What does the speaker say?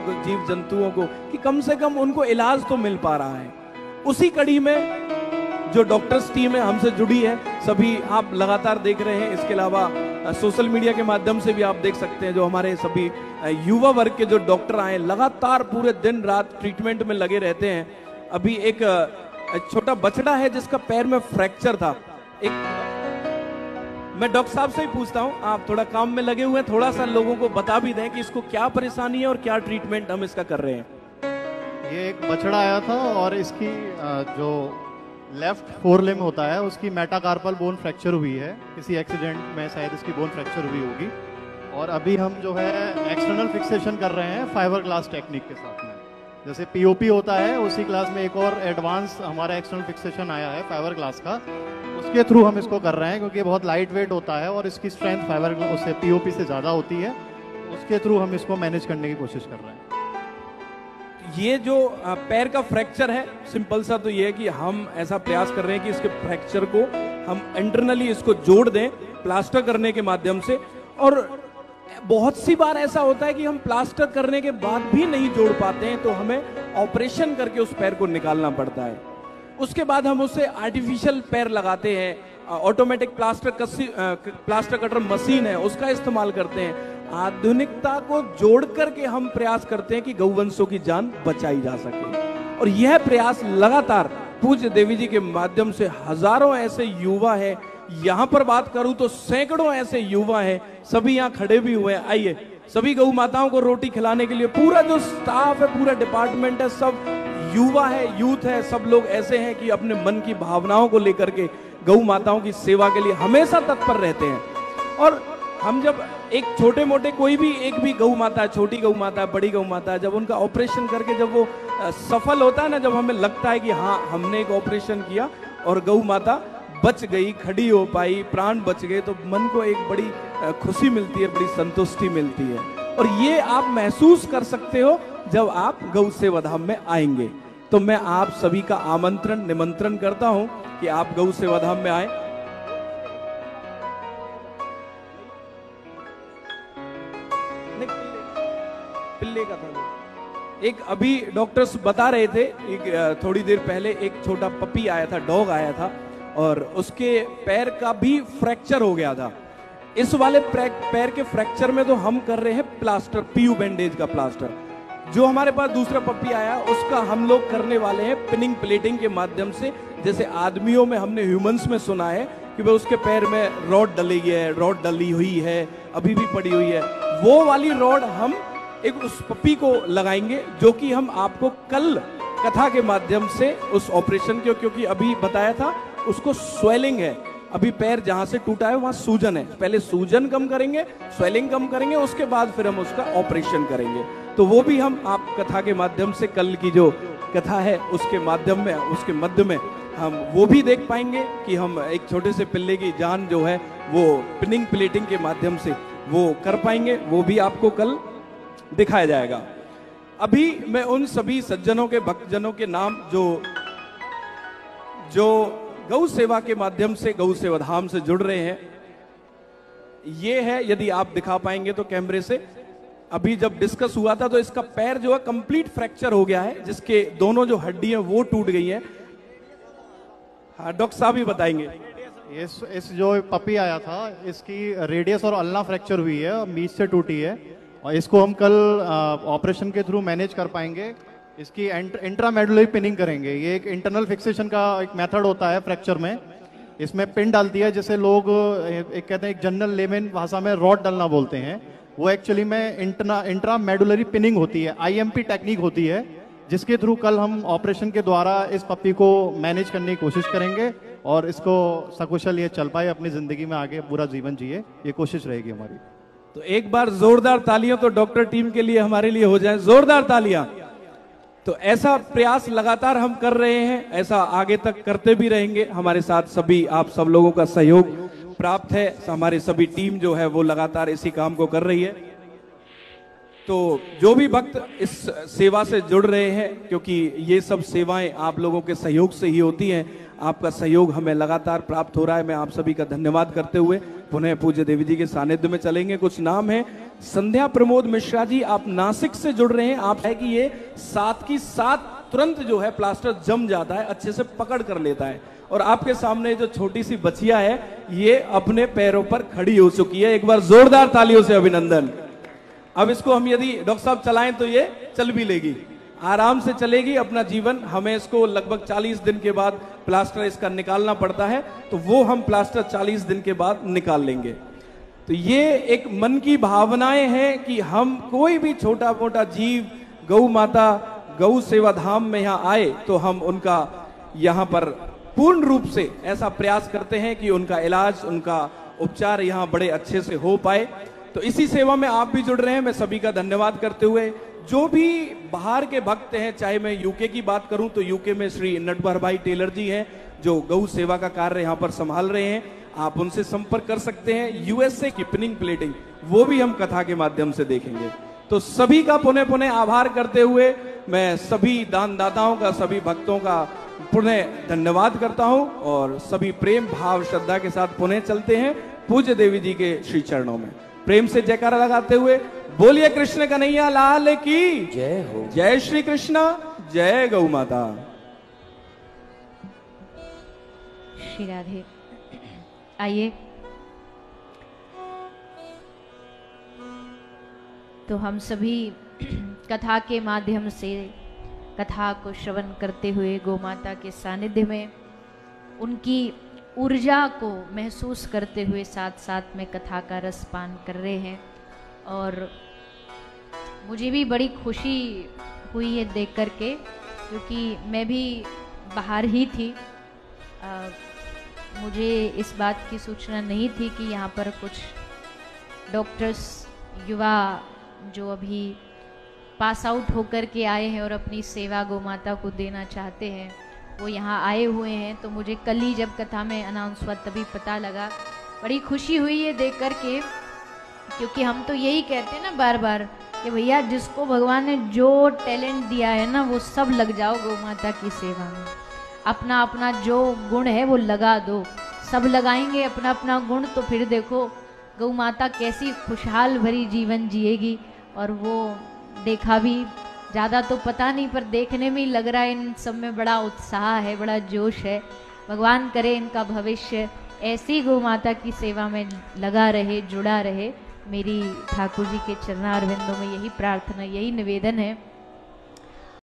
को, जीव जंतुओं को, कि कम से कम उनको इलाज तो मिल पा रहा है। उसी कड़ी में जो डॉक्टर्स टीम है हमसे जुड़ी है, सभी आप लगातार देख रहे हैं। इसके अलावा सोशल मीडिया के माध्यम से भी आप देख सकते हैं, जो हमारे सभी युवा वर्ग के जो डॉक्टर आए लगातार पूरे दिन रात ट्रीटमेंट में लगे रहते हैं। अभी एक छोटा बछड़ा है जिसका पैर में फ्रैक्चर था। मैं डॉक्टर साहब से ही पूछता हूं, आप थोड़ा काम में लगे हुए हैं, थोड़ा सा लोगों को बता भी दें कि इसको क्या परेशानी है और क्या ट्रीटमेंट हम इसका कर रहे हैं। ये एक बछड़ा आया था और इसकी जो लेफ्ट फोरलिम्ब होता है उसकी मेटाकार्पल बोन फ्रैक्चर हुई है, किसी एक्सीडेंट में शायद इसकी बोन फ्रैक्चर हुई होगी। और अभी हम जो है एक्सटर्नल फिक्सेशन कर रहे हैं फाइबर ग्लास टेक्निक के साथ में। जैसे पीओपी होता है उसी क्लास में एक और एडवांस हमारा एक्सटर्नल फिक्सेशन आया है फाइबर ग्लास का, उसके थ्रू हम इसको कर रहे हैं, क्योंकि बहुत लाइट वेट होता है और इसकी स्ट्रेंथ फाइबर ग्लास से पीओपी से ज़्यादा होती है। उसके थ्रू हम इसको मैनेज करने की कोशिश कर रहे हैं। ये जो पैर का फ्रैक्चर है, सिंपल सा तो ये है कि हम ऐसा प्रयास कर रहे हैं कि इसके फ्रैक्चर को हम इंटरनली इसको जोड़ दें प्लास्टर करने के माध्यम से। और बहुत सी बार ऐसा होता है कि हम प्लास्टर करने के बाद भी नहीं जोड़ पाते हैं, तो हमें ऑपरेशन करके उस पैर को निकालना पड़ता है। उसके बाद हम उसे आर्टिफिशियल पैर लगाते हैं, ऑटोमेटिक प्लास्टर कटर मशीन है उसका इस्तेमाल करते हैं। आधुनिकता को जोड़ करके हम प्रयास करते हैं कि गौवंशों की जान बचाई जा सके। और यह प्रयास लगातार पूज्य देवी जी के माध्यम से हजारों ऐसे युवा हैं, यहां पर बात करूं तो सैकड़ों ऐसे युवा हैं, सभी यहां खड़े भी हुए हैं। आइए, सभी गौ माताओं को रोटी खिलाने के लिए पूरा जो स्टाफ है, पूरा डिपार्टमेंट है, सब युवा है, यूथ है, सब लोग ऐसे हैं कि अपने मन की भावनाओं को लेकर के गौ माताओं की सेवा के लिए हमेशा तत्पर रहते हैं। और हम जब एक छोटे मोटे कोई भी एक भी गौ माता है, छोटी गौ माता है, बड़ी गौ माता है, जब उनका ऑपरेशन करके जब वो सफल होता है ना, जब हमें लगता है कि हाँ हमने एक ऑपरेशन किया और गौ माता बच गई, खड़ी हो पाई, प्राण बच गए, तो मन को एक बड़ी खुशी मिलती है, बड़ी संतुष्टि मिलती है। और ये आप महसूस कर सकते हो जब आप गौ सेवा धाम में आएंगे। तो मैं आप सभी का आमंत्रण निमंत्रण करता हूं कि आप गौ सेवा धाम में आए। पिल्ले का था एक, अभी डॉक्टर्स बता रहे थे एक थोड़ी देर पहले एक छोटा पपी आया था, डॉग आया था, और उसके पैर का भी फ्रैक्चर हो गया था। इस वाले पैर के फ्रैक्चर में तो हम कर रहे हैं प्लास्टर, पीयू बैंडेज का प्लास्टर। जो हमारे पास दूसरा पपी आया उसका हम लोग करने वाले हैं पिनिंग प्लेटिंग के माध्यम से। जैसे आदमियों में हमने ह्यूमंस में सुना है कि भाई उसके पैर में रॉड डली है, रॉड डली हुई है, अभी भी पड़ी हुई है, वो वाली रॉड हम एक उस पपी को लगाएंगे, जो कि हम आपको कल कथा के माध्यम से उस ऑपरेशन के, क्योंकि अभी बताया था उसको स्वेलिंग है, अभी पैर जहां से टूटा है वहां सूजन है, पहले सूजन कम करेंगे, स्वेलिंग कम करेंगे, उसके बाद फिर हम उसका ऑपरेशन करेंगे। तो वो भी हम आप कथा के माध्यम से, कल की जो कथा है उसके माध्यम में, उसके मध्य में हम वो भी देख पाएंगे कि हम एक छोटे से पिल्ले की जान जो है वो पिनिंग प्लेटिंग के माध्यम से वो कर पाएंगे, वो भी आपको कल दिखाया जाएगा। अभी मैं उन सभी सज्जनों के, भक्तजनों के नाम जो गौ सेवा के माध्यम से गौ सेवा धाम से जुड़ रहे हैं, ये है, यदि आप दिखा पाएंगे तो कैमरे से। अभी जब डिस्कस हुआ था तो इसका पैर जो है कंप्लीट फ्रैक्चर हो गया है, जिसके दोनों जो हड्डी हैं वो टूट गई हैं। हाँ, डॉक्टर साहब ही बताएंगे। इस जो पपी आया था इसकी रेडियस और अल्ना फ्रैक्चर हुई है, बीच से टूटी है, और इसको हम कल ऑपरेशन के थ्रू मैनेज कर पाएंगे। इसकी इंट्रामेडुलरी पिनिंग करेंगे। ये एक इंटरनल फिक्सेशन का एक मेथड होता है फ्रैक्चर में। इसमें पिन डालती है, जैसे लोग एक कहते हैं, एक जनरल लेमन भाषा में रॉड डालना बोलते हैं, वो एक्चुअली में इंट्रामेडुलरी पिनिंग होती है, आईएमपी टेक्निक होती है, जिसके थ्रू कल हम ऑपरेशन के द्वारा इस पप्पी को मैनेज करने की कोशिश करेंगे और इसको सकुशल ये चल पाए, अपनी जिंदगी में आगे पूरा जीवन जिए, ये कोशिश रहेगी हमारी। तो एक बार जोरदार तालियां तो डॉक्टर टीम के लिए, हमारे लिए हो जाए, जोरदार तालियां। तो ऐसा प्रयास लगातार हम कर रहे हैं, ऐसा आगे तक करते भी रहेंगे। हमारे साथ सभी आप सब लोगों का सहयोग प्राप्त है, हमारी सभी टीम जो है वो लगातार इसी काम को कर रही है। तो जो भी भक्त इस सेवा से जुड़ रहे हैं, क्योंकि ये सब सेवाएं आप लोगों के सहयोग से ही होती हैं, आपका सहयोग हमें लगातार प्राप्त हो रहा है। मैं आप सभी का धन्यवाद करते हुए पुनः पूज्य देवी जी के सानिध्य में चलेंगे। कुछ नाम है, संध्या प्रमोद मिश्रा जी, आप नासिक से जुड़ रहे हैं। आप है कि ये 7 की 7 तुरंत जो है प्लास्टर जम जाता है, अच्छे से पकड़ कर लेता है। और आपके सामने जो छोटी सी बचिया है, ये अपने पैरों पर खड़ी हो चुकी है। एक बार जोरदार तालियों से अभिनंदन। अब इसको हम यदि डॉक्टर साहब चलाएं तो ये चल भी लेगी, आराम से चलेगी अपना जीवन। हमें इसको लगभग 40 दिन के बाद प्लास्टर इसका निकालना पड़ता है, तो वो हम प्लास्टर 40 दिन के बाद निकाल लेंगे। तो ये एक मन की भावनाएं हैं कि हम कोई भी छोटा मोटा जीव, गौ माता, गौ सेवा धाम में यहाँ आए तो हम उनका यहाँ पर पूर्ण रूप से ऐसा प्रयास करते हैं कि उनका इलाज, उनका उपचार यहाँ बड़े अच्छे से हो पाए। तो इसी सेवा में आप भी जुड़ रहे हैं। मैं सभी का धन्यवाद करते हुए, जो भी बाहर के भक्त हैं, चाहे मैं यूके की बात करूं तो यूके में श्री नटवर भाई टेलर जी हैं जो गौ सेवा का कार्य यहाँ पर संभाल रहे हैं, आप उनसे संपर्क कर सकते हैं। यूएसए की पिनिंग प्लेटिंग वो भी हम कथा के माध्यम से देखेंगे। तो सभी का पुनः पुनः आभार करते हुए मैं सभी दानदाताओं का, सभी भक्तों का पुनः धन्यवाद करता हूं और सभी प्रेम भाव श्रद्धा के साथ पुनः चलते हैं पूज्य देवी जी के श्री चरणों में। प्रेम से जयकारा लगाते हुए बोलिए कृष्ण कन्हैया लाल की जय हो। जय श्री कृष्ण, जय गौ माता। श्री राधे। आइए तो हम सभी कथा के माध्यम से कथा को श्रवण करते हुए गौ माता के सानिध्य में उनकी ऊर्जा को महसूस करते हुए साथ साथ में कथा का रस पान कर रहे हैं। और मुझे भी बड़ी खुशी हुई है देख करके, क्योंकि मैं भी बाहर ही थी। मुझे इस बात की सूचना नहीं थी कि यहाँ पर कुछ डॉक्टर्स, युवा जो अभी पास आउट होकर के आए हैं और अपनी सेवा गौ माता को देना चाहते हैं, वो यहाँ आए हुए हैं। तो मुझे कल ही जब कथा में अनाउंस हुआ तभी पता लगा। बड़ी खुशी हुई है देख करके, क्योंकि हम तो यही कहते हैं ना बार बार कि भैया जिसको भगवान ने जो टैलेंट दिया है ना, वो सब लग जाओ गौ माता की सेवा में। अपना अपना जो गुण है वो लगा दो। सब लगाएंगे अपना अपना गुण, तो फिर देखो गौ माता कैसी खुशहाल भरी जीवन जिएगी। और वो देखा भी, ज़्यादा तो पता नहीं, पर देखने में ही लग रहा है इन सब में बड़ा उत्साह है, बड़ा जोश है। भगवान करे इनका भविष्य ऐसी गौ माता की सेवा में लगा रहे, जुड़ा रहे। मेरी ठाकुर जी के चरणारविंदों में यही प्रार्थना, यही निवेदन है।